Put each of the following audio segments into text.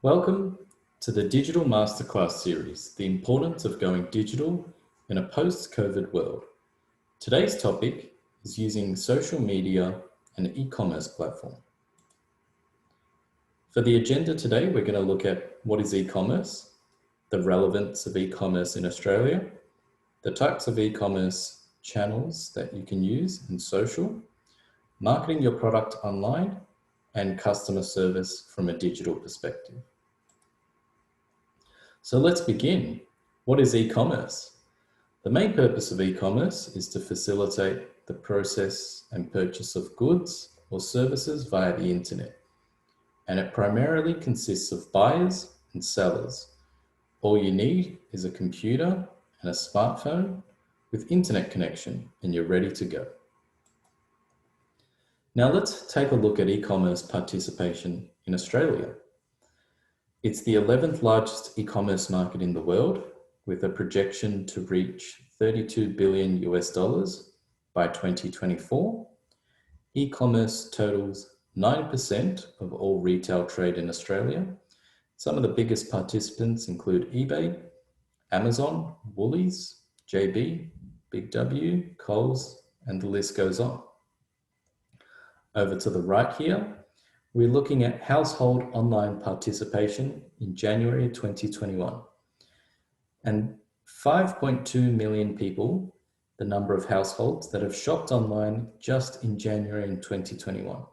Welcome to the Digital Masterclass series, The Importance of Going Digital in a Post-COVID World. Today's topic is using social media and e-commerce platform. For the agenda today, we're going to look at what is e-commerce, the relevance of e-commerce in Australia, the types of e-commerce channels that you can use in social, marketing your product online, and customer service from a digital perspective. So let's begin. What is e-commerce? The main purpose of e-commerce is to facilitate the process and purchase of goods or services via the internet. And it primarily consists of buyers and sellers. All you need is a computer and a smartphone with internet connection, and you're ready to go. Now let's take a look at e-commerce participation in Australia. It's the 11th largest e-commerce market in the world, with a projection to reach $32 billion by 2024. E-commerce totals 9% of all retail trade in Australia. Some of the biggest participants include eBay, Amazon, Woolies, JB, Big W, Coles, and the list goes on. Over to the right here, we're looking at household online participation in January 2021. And 5.2 million people, the number of households that have shopped online just in January in 2021.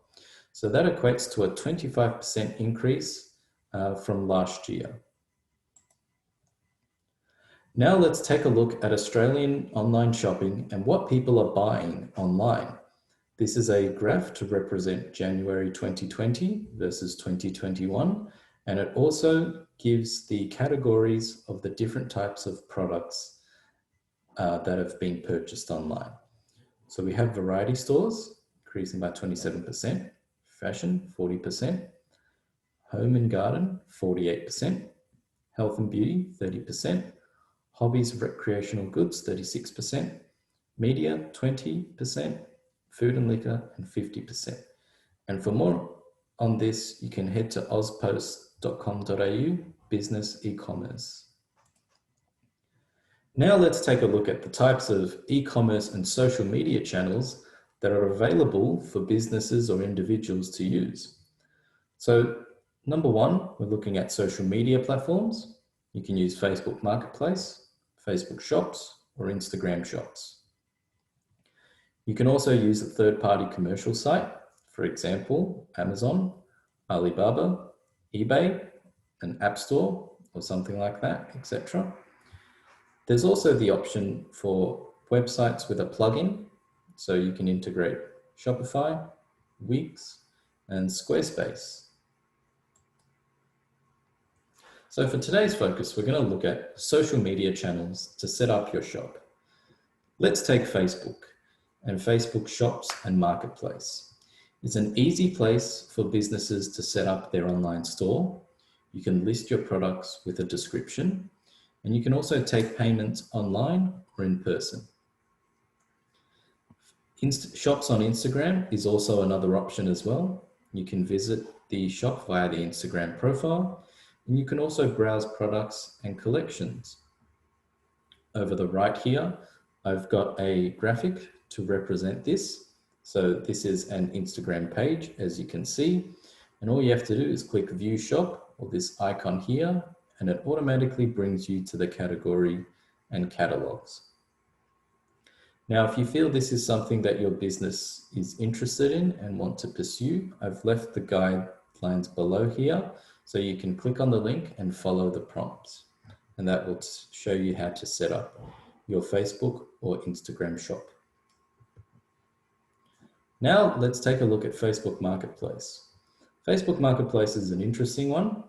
So that equates to a 25% increase from last year. Now let's take a look at Australian online shopping and what people are buying online. This is a graph to represent January 2020 versus 2021, and it also gives the categories of the different types of products that have been purchased online. So we have variety stores increasing by 27%, fashion 40%, home and garden 48%, health and beauty 30%, hobbies, recreational goods 36%, media 20%, food and liquor, and 50%. And for more on this, you can head to ozpost.com.au, business e-commerce. Now let's take a look at the types of e-commerce and social media channels that are available for businesses or individuals to use. So number one, we're looking at social media platforms. You can use Facebook Marketplace, Facebook Shops, or Instagram Shops. You can also use a third-party commercial site, for example, Amazon, Alibaba, eBay, an app store, or something like that, etc. There's also the option for websites with a plugin, so you can integrate Shopify, Wix, and Squarespace. So for today's focus, we're going to look at social media channels to set up your shop. Let's take Facebook and Facebook Shops and Marketplace. It's an easy place for businesses to set up their online store. You can list your products with a description, and you can also take payments online or in person. Shops on Instagram is also another option as well. You can visit the shop via the Instagram profile, and you can also browse products and collections. Over the right here, I've got a graphic to represent this. So this is an Instagram page, as you can see, and all you have to do is click View Shop or this icon here, and it automatically brings you to the category and catalogs. Now, if you feel this is something that your business is interested in and want to pursue, I've left the guidelines below here, so you can click on the link and follow the prompts, and that will show you how to set up your Facebook or Instagram shop. Now let's take a look at Facebook Marketplace. Facebook Marketplace is an interesting one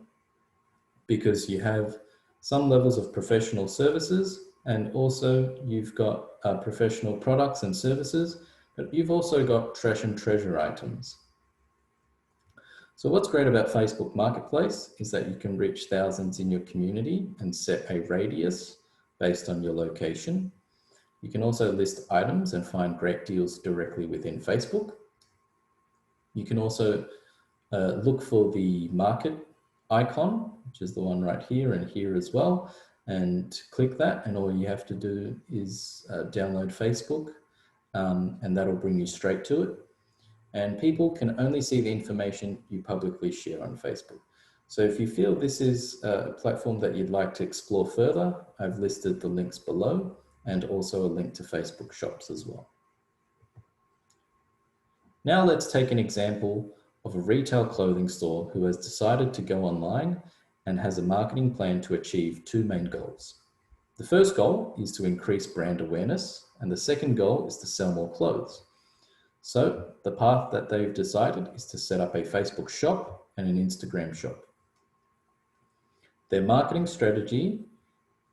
because you have some levels of professional services, and also you've got professional products and services, but you've also got trash and treasure items. So what's great about Facebook Marketplace is that you can reach thousands in your community and set a radius based on your location. You can also list items and find great deals directly within Facebook. You can also look for the market icon, which is the one right here and here as well, and click that, and all you have to do is download Facebook, and that'll bring you straight to it. And people can only see the information you publicly share on Facebook. So if you feel this is a platform that you'd like to explore further, I've listed the links below, and also a link to Facebook Shops as well. Now let's take an example of a retail clothing store who has decided to go online and has a marketing plan to achieve two main goals. The first goal is to increase brand awareness, and the second goal is to sell more clothes. So the path that they've decided is to set up a Facebook shop and an Instagram shop. Their marketing strategy,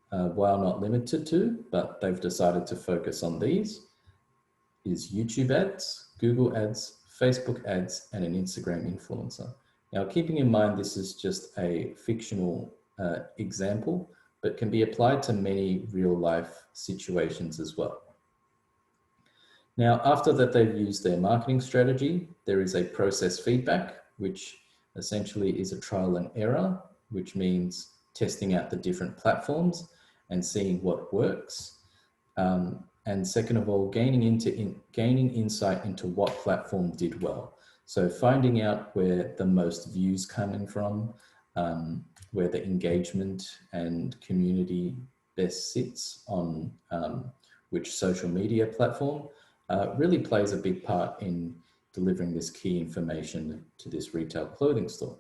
while not limited to, but they've decided to focus on these, is YouTube ads, Google ads, Facebook ads, and an Instagram influencer. Now, keeping in mind this is just a fictional example, but can be applied to many real-life situations as well. Now, after that they've used their marketing strategy, there is a process feedback, which essentially is a trial and error, which means testing out the different platforms and seeing what works. And second of all, gaining insight into what platform did well. So finding out where the most views coming from, where the engagement and community best sits on which social media platform, really plays a big part in delivering this key information to this retail clothing store.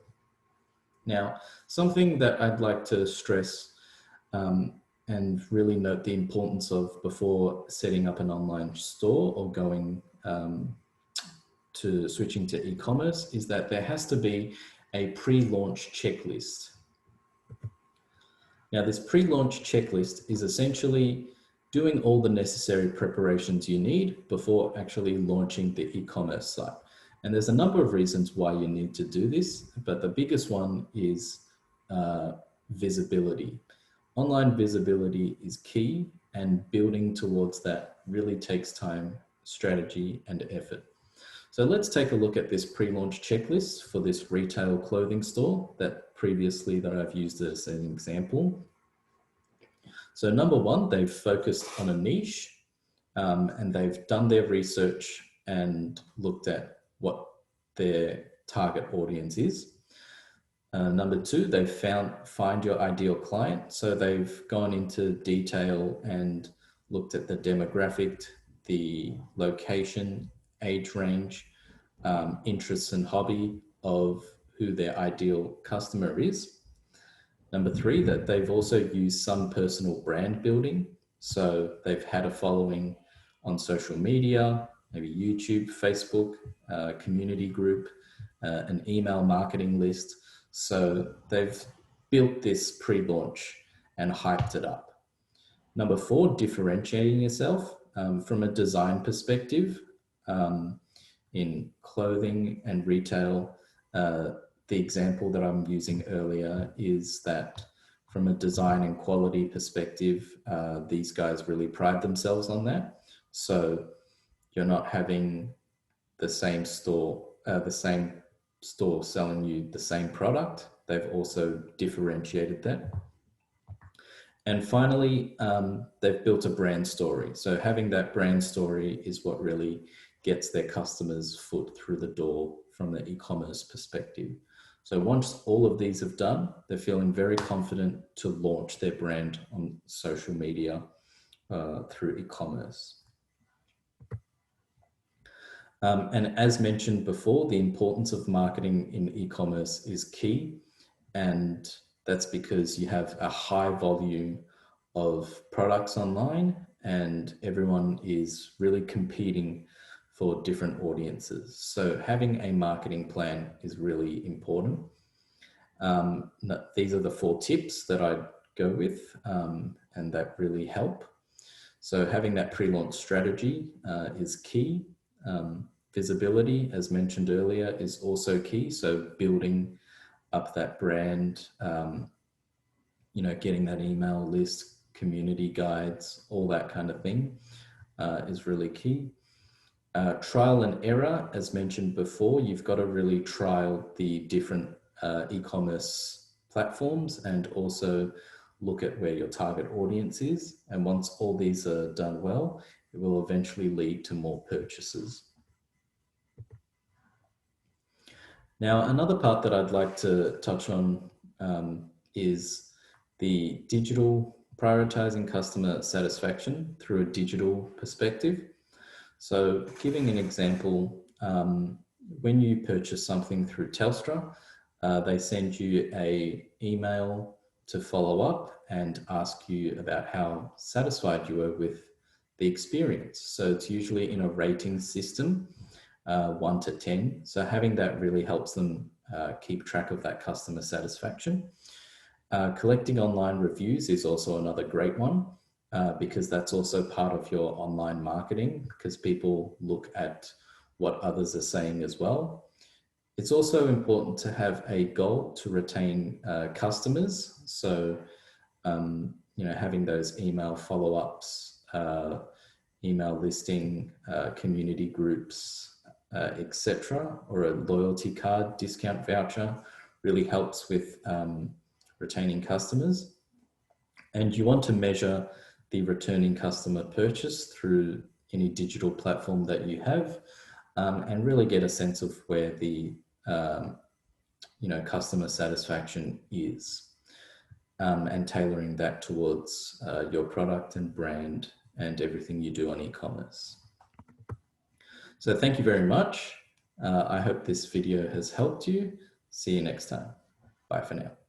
Now, something that I'd like to stress and really note the importance of before setting up an online store or going to switching to e-commerce is that there has to be a pre-launch checklist. Now, this pre-launch checklist is essentially doing all the necessary preparations you need before actually launching the e-commerce site. And there's a number of reasons why you need to do this, but the biggest one is visibility. Online visibility is key, and building towards that really takes time, strategy, and effort. So let's take a look at this pre-launch checklist for this retail clothing store that I've used as an example. So number one, they've focused on a niche, and they've done their research and looked at what their target audience is. Number two, they've find your ideal client. So they've gone into detail and looked at the demographic, the location, age range, interests and hobby of who their ideal customer is. Number three, that they've also used some personal brand building. So they've had a following on social media, maybe YouTube, Facebook, community group, an email marketing list. So they've built this pre-launch and hyped it up. Number four, differentiating yourself from a design perspective in clothing and retail. The example that I'm using earlier is that from a design and quality perspective, these guys really pride themselves on that. So you're not having the same store selling you the same product. They've also differentiated that. And finally, they've built a brand story. So having that brand story is what really gets their customers' foot through the door from the e-commerce perspective. So once all of these have done, they're feeling very confident to launch their brand on social media through e-commerce. And as mentioned before, the importance of marketing in e-commerce is key. And that's because you have a high volume of products online and everyone is really competing for different audiences. So having a marketing plan is really important. These are the 4 tips that I'd go with and that really help. So having that pre-launch strategy is key. Visibility, as mentioned earlier, is also key. So building up that brand, getting that email list, community guides, all that kind of thing is really key. Trial and error, as mentioned before, you've got to really trial the different e-commerce platforms and also look at where your target audience is. And once all these are done well, it will eventually lead to more purchases. Now, another part that I'd like to touch on is the prioritizing customer satisfaction through a digital perspective. So giving an example, when you purchase something through Telstra, they send you an email to follow up and ask you about how satisfied you were with the experience. So it's usually in a rating system, 1 to 10. So having that really helps them keep track of that customer satisfaction. Collecting online reviews is also another great one because that's also part of your online marketing because people look at what others are saying as well. It's also important to have a goal to retain customers. So, having those email follow-ups, email listing, community groups, etc., or a loyalty card discount voucher really helps with retaining customers. And you want to measure the returning customer purchase through any digital platform that you have and really get a sense of where the customer satisfaction is and tailoring that towards your product and brand and everything you do on e-commerce. So thank you very much. I hope this video has helped you. See you next time. Bye for now.